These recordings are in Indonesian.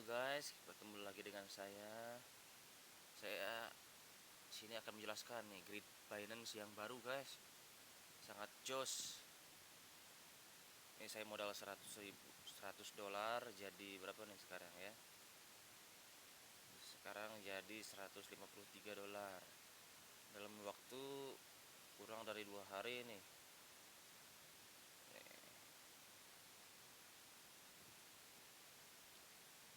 Halo guys, bertemu lagi dengan saya. Saya sini akan menjelaskan nih grid Binance yang baru guys. Sangat jos. Ini saya modal 100 dolar jadi berapa nih sekarang ya? Sekarang jadi 153 dolar. Dalam waktu kurang dari 2 hari nih.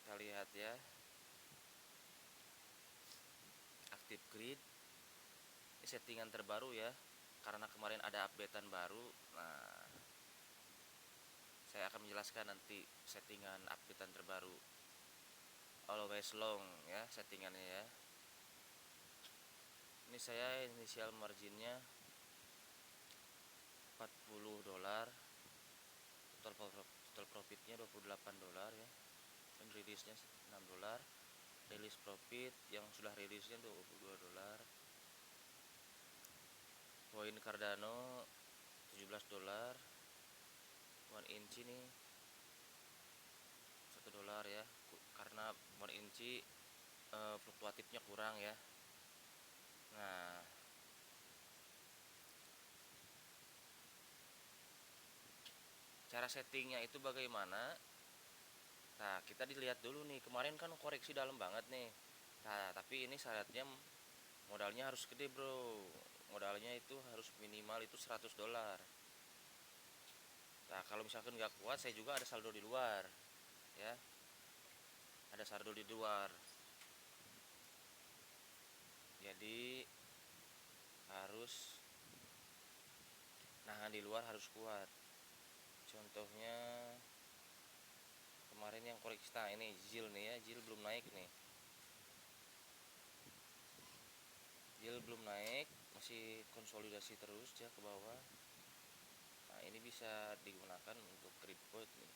Kita lihat ya. Aktif grid. Ini settingan terbaru ya. Karena kemarin ada updatean baru. Nah, saya akan menjelaskan nanti settingan updatean terbaru. Always long ya settingannya ya. Ini saya inisial marginnya 40 dolar, total profitnya 28 dolar ya, dan rilisnya 6 dolar, rilis profit yang sudah rilisnya 22 dolar, koin Cardano 17 dolar, 1 inch ini 1 dolar ya, karena 1 inch fluktuatifnya kurang ya. Nah, cara settingnya itu bagaimana? Nah, kita dilihat dulu nih, kemarin kan koreksi dalam banget nih. Nah, tapi ini syaratnya modalnya harus gede bro. Modalnya itu harus minimal itu 100 dolar. Nah, kalau misalkan nggak kuat, saya juga ada saldo di luar ya. Ada saldo di luar. Jadi harus nahan di luar, harus kuat. Contohnya kemarin yang koreksi, nah ini ZIL nih ya, ZIL belum naik nih. ZIL belum naik, masih konsolidasi terus ya ke bawah. Nah, ini bisa digunakan untuk grid point nih.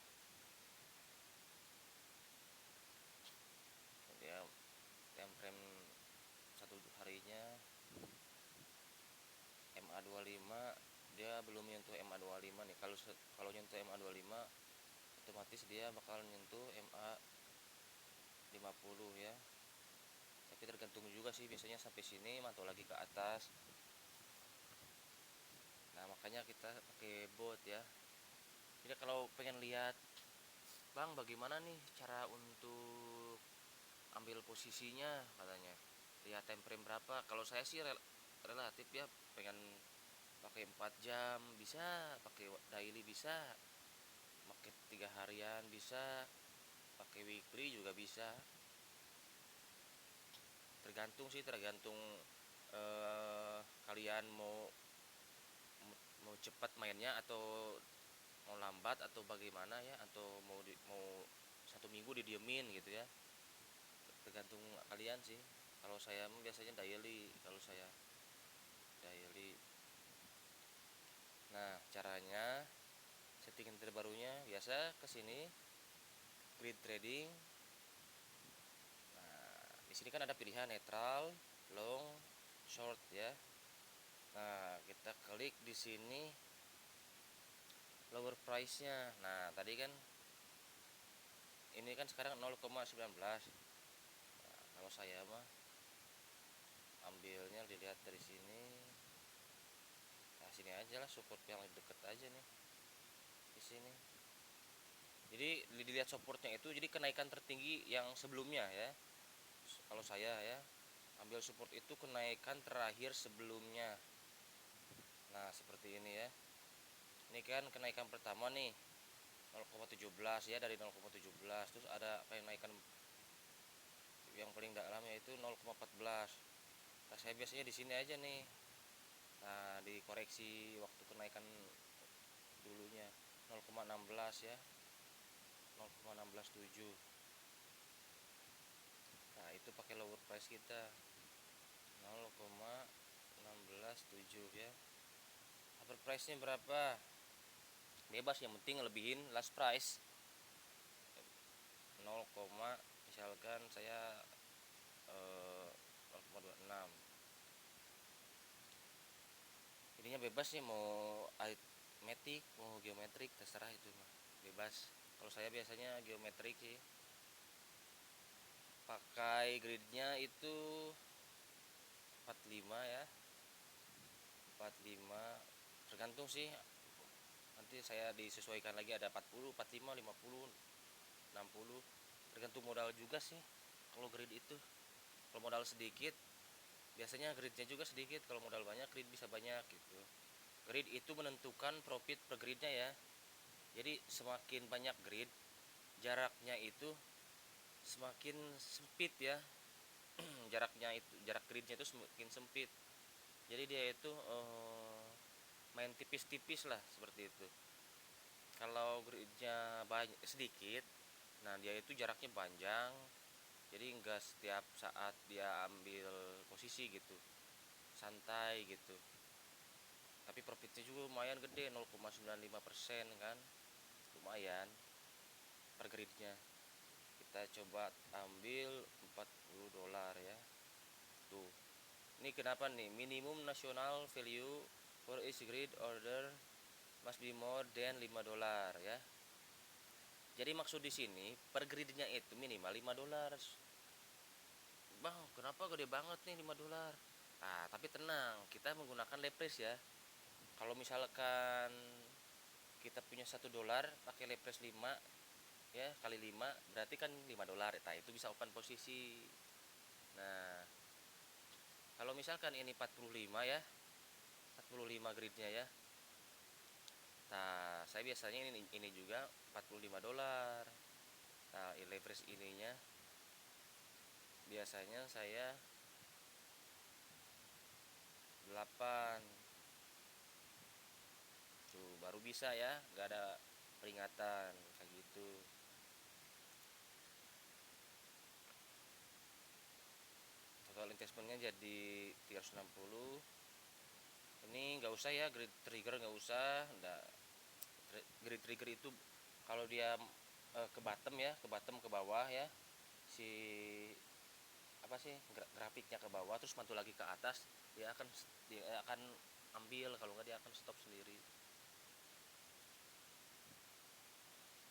Dia time frame 1 harinya MA25, dia belum nyentuh MA25 nih. Kalau nyentuh MA25 otomatis dia bakal nyentuh MA50 ya. Tapi tergantung juga sih, biasanya sampai sini mantul lagi ke atas. Nah, makanya kita pakai bot ya. Jadi kalau pengen lihat, Bang, bagaimana nih cara untuk ambil posisinya katanya. Lihat time frame berapa? Kalau saya sih relatif ya, pengen pakai 4 jam bisa, pakai daily bisa, pakai 3 harian bisa, pakai weekly juga bisa. Tergantung sih, tergantung kalian mau cepat mainnya atau mau lambat atau bagaimana ya, atau mau 1 minggu didiemin gitu ya. Tergantung kalian sih. Kalau saya biasanya daily, kalau saya daily. Nah, caranya settingan terbarunya biasa ke sini grid trading. Nah, di sini kan ada pilihan netral, long, short ya. Nah, kita klik di sini lower price-nya. Nah, tadi kan ini kan sekarang 0,19. Nah, kalau saya mah ambilnya dilihat dari sini. Nah, sini aja lah, support yang lebih deket aja nih. Di sini. Jadi dilihat supportnya itu, jadi kenaikan tertinggi yang sebelumnya ya. Kalau saya ya ambil support itu kenaikan terakhir sebelumnya. Nah, seperti ini ya. Ini kan kenaikan pertama nih 0,17 ya, dari 0,17. Terus ada kenaikan yang paling dalam yaitu 0,14. Nah, saya biasanya di sini aja nih. Nah, dikoreksi waktu kenaikan dulunya 0,16 ya. 0,167. Nah, itu pakai lower price kita 0,167 ya. Upper price nya berapa? Bebas, yang penting ngelebihin last price 0, misalkan saya 0,26. Ininya bebas sih, mau arithmetic mau geometrik terserah, itu mah bebas. Kalau saya biasanya geometrik sih. pakai gridnya itu 45 ya, 45, tergantung sih, nanti saya disesuaikan lagi, ada 40, 45, 50, 60, tergantung modal juga sih. Kalau grid itu kalau modal sedikit biasanya gridnya juga sedikit, kalau modal banyak grid bisa banyak gitu. Grid itu menentukan profit per gridnya ya, jadi semakin banyak grid jaraknya itu semakin sempit ya. Jarak gridnya itu semakin sempit, jadi dia itu main tipis-tipis lah seperti itu. Kalau gridnya banyak sedikit, nah dia itu jaraknya panjang, jadi enggak setiap saat dia ambil posisi gitu, santai gitu, tapi profitnya juga lumayan gede, 0,95% kan, lumayan per gridnya. Kita coba ambil $40 ya. Tuh, ini kenapa nih, minimum national value for each grid order must be more than $5 ya. Jadi maksud di sini per gridnya itu minimal $5. Bang, kenapa gede banget nih $5? Nah, tapi tenang, kita menggunakan lepres ya. Kalau misalkan kita punya $1 pakai lepres 5 ya, kali 5 berarti kan $5. Nah, itu bisa open posisi. Nah, kalau misalkan ini 45 ya, 45 gridnya ya. Nah, saya biasanya ini juga $45. Nah, leverage ininya biasanya saya 8. Tuh, baru bisa ya, nggak ada peringatan kayak gitu. Total investmentnya jadi 360. Ini nggak usah ya, grid trigger nggak usah. Nggak, grid trigger itu kalau dia ke bottom ya, ke bawah ya, si apa sih, grafiknya ke bawah terus mantul lagi ke atas, dia akan ambil, kalau nggak dia akan stop sendiri.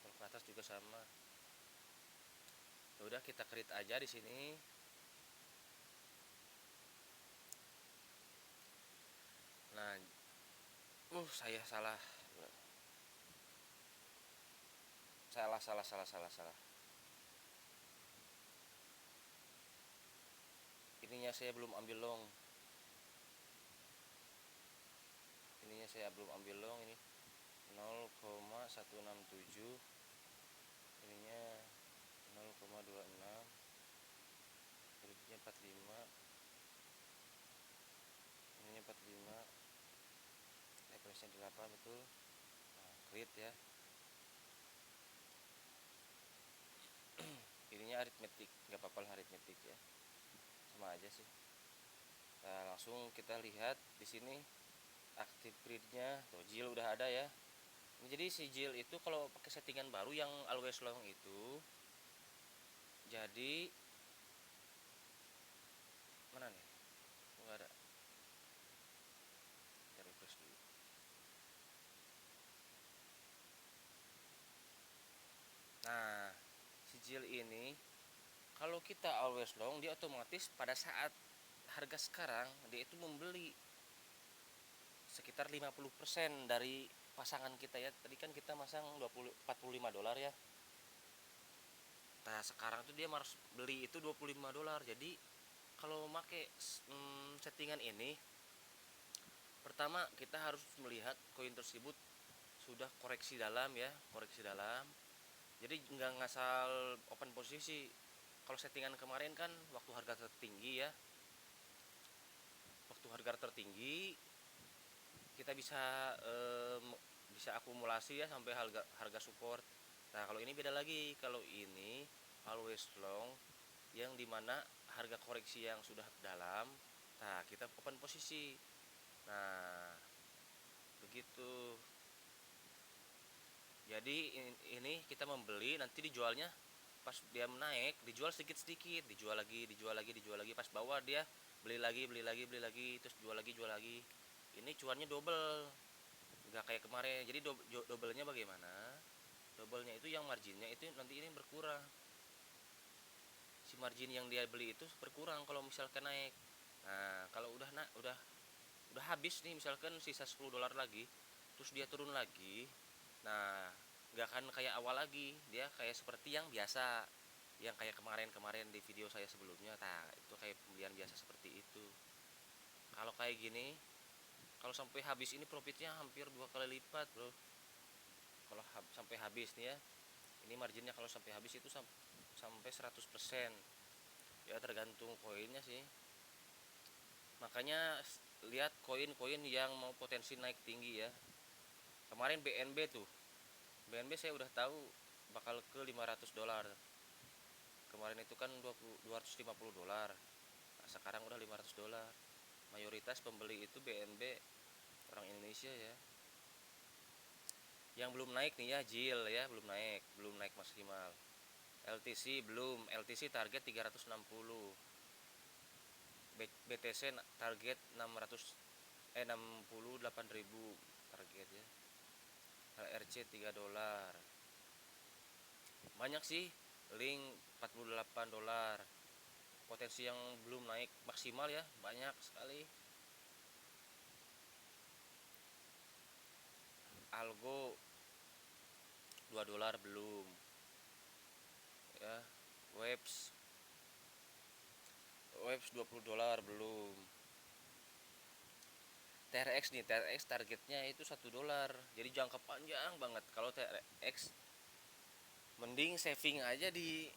Kalau ke atas juga sama. Ya udah, kita create aja di sini. Nah, saya salah. Salah. Ininya saya belum ambil long. Ini 0,167. Ininya 0,26. Gridnya 45. Ininya 45. Levelnya 8 betul. Nah, grid ya. Ininya aritmetik, nggak apa-apa lah aritmetik ya, sama aja sih. Nah, langsung kita lihat di sini aktif gridnya tuh, jil udah ada ya. Ini jadi si jil itu kalau pakai settingan baru yang always long itu, jadi mana nih, nggak ada, kita refresh dulu. Nah, si jil ini kalau kita always long, dia otomatis pada saat harga sekarang dia itu membeli sekitar 50% dari pasangan kita ya. Tadi kan kita masang $45 ya. Nah, sekarang tuh dia harus beli itu $25. Jadi kalau make settingan ini, pertama kita harus melihat koin tersebut sudah koreksi dalam ya, koreksi dalam. Jadi nggak ngasal open posisi. Kalau settingan kemarin kan waktu harga tertinggi ya, waktu harga tertinggi kita bisa akumulasi ya sampai harga support. Nah, kalau ini beda lagi. Kalau ini always long, yang dimana harga koreksi yang sudah dalam, nah kita open posisi. Nah, begitu. Jadi ini kita membeli, nanti dijualnya pas dia naik, dijual sedikit-sedikit, dijual lagi, pas bawah dia beli lagi, terus jual lagi. Ini cuannya double, nggak kayak kemarin. Jadi doublenya bagaimana? Doublenya itu yang marginnya itu nanti ini berkurang. si margin yang dia beli itu berkurang kalau misalkan naik. Nah kalau udah habis nih, misalkan sisa 10 dolar lagi, terus dia turun lagi, nah nggak akan kayak awal lagi, dia kayak seperti yang biasa, yang kayak kemarin-kemarin di video saya sebelumnya. Nah itu kayak pembelian biasa seperti itu. Kalau kayak gini, kalau sampai habis ini profitnya hampir 2 kali lipat bro. Kalau sampai habis nih ya, ini marginnya kalau sampai habis itu sampai 100%. Ya tergantung koinnya sih. Makanya lihat koin-koin yang mau potensi naik tinggi ya. Kemarin BNB tuh, BNB saya udah tahu bakal ke 500 dolar. Kemarin itu kan 250 dolar. Nah, sekarang udah 500 dolar. Mayoritas pembeli itu BNB orang Indonesia ya. Yang belum naik nih ya, JIL ya, belum naik maksimal. LTC belum, LTC target 360. BTC target 68.000 target ya. HRC 3 dolar. Banyak sih, link 48 dolar. Potensi yang belum naik maksimal ya, banyak sekali. Algo 2 dolar belum. Ya, Webs 20 dolar belum. TRX nih, TRX targetnya itu 1 dolar. Jadi jangka panjang banget. Kalau TRX mending saving aja di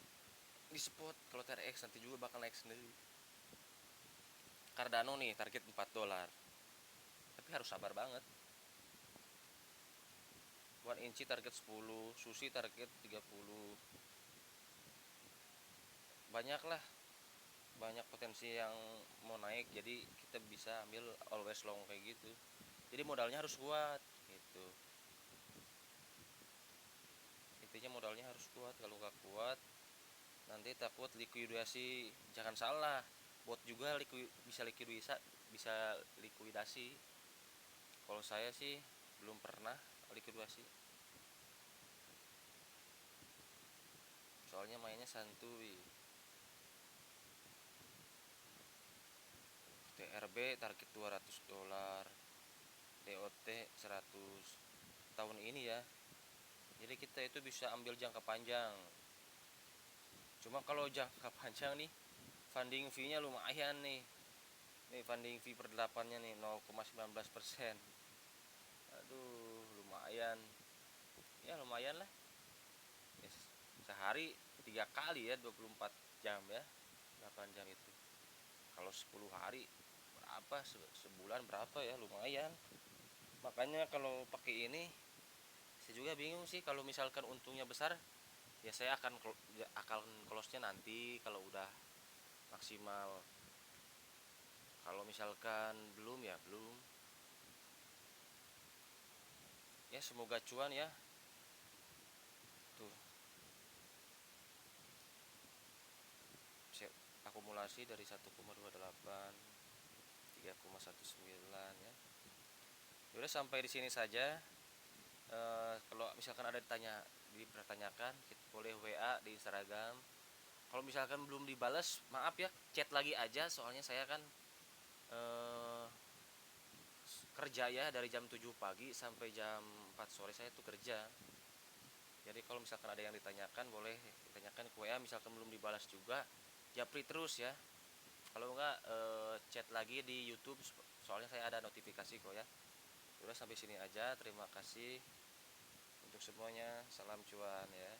spot. Kalau TRX nanti juga bakal naik sendiri. Cardano nih target 4 dolar. Tapi harus sabar banget. One Inci target 10, Sushi target 30. Banyak lah, banyak potensi yang mau naik, jadi kita bisa ambil always long kayak gitu. Jadi modalnya harus kuat gitu. Intinya modalnya harus kuat. Kalau nggak kuat nanti takut likuidasi. Jangan salah, bot juga bisa likuidasi. Kalau saya sih belum pernah likuidasi, soalnya mainnya santuy. TRB target 200 dolar, DOT 100 tahun ini ya. Jadi kita itu bisa ambil jangka panjang. Cuma kalau jangka panjang nih, funding fee-nya lumayan nih. Nih funding fee per 8-nya nih 0,19%. Aduh, lumayan. Ya lumayan lah. Yes. Sehari 3 kali ya, 24 jam ya. 8 jam itu. Kalau 10 hari berapa? Sebulan berapa ya? Lumayan. Makanya kalau pakai ini saya juga bingung sih, kalau misalkan untungnya besar ya saya akan close-nya nanti kalau udah maksimal. Kalau misalkan belum ya belum. Ya semoga cuan ya. Tuh, akumulasi dari 1,28, 3,19 ya. Udah sampai di sini saja. Kalau misalkan ada dipertanyakan, boleh WA di Instagram. Kalau misalkan belum dibalas, maaf ya, chat lagi aja. Soalnya saya kan kerja ya, dari jam 7 pagi sampai jam 4 sore saya tuh kerja. Jadi kalau misalkan ada yang ditanyakan, boleh ditanyakan ke WA. Misalkan belum dibalas juga, japri terus ya. Kalau enggak, chat lagi di YouTube. Soalnya saya ada notifikasi kok ya. Udah sampai sini aja. Terima kasih untuk semuanya. Salam cuan ya.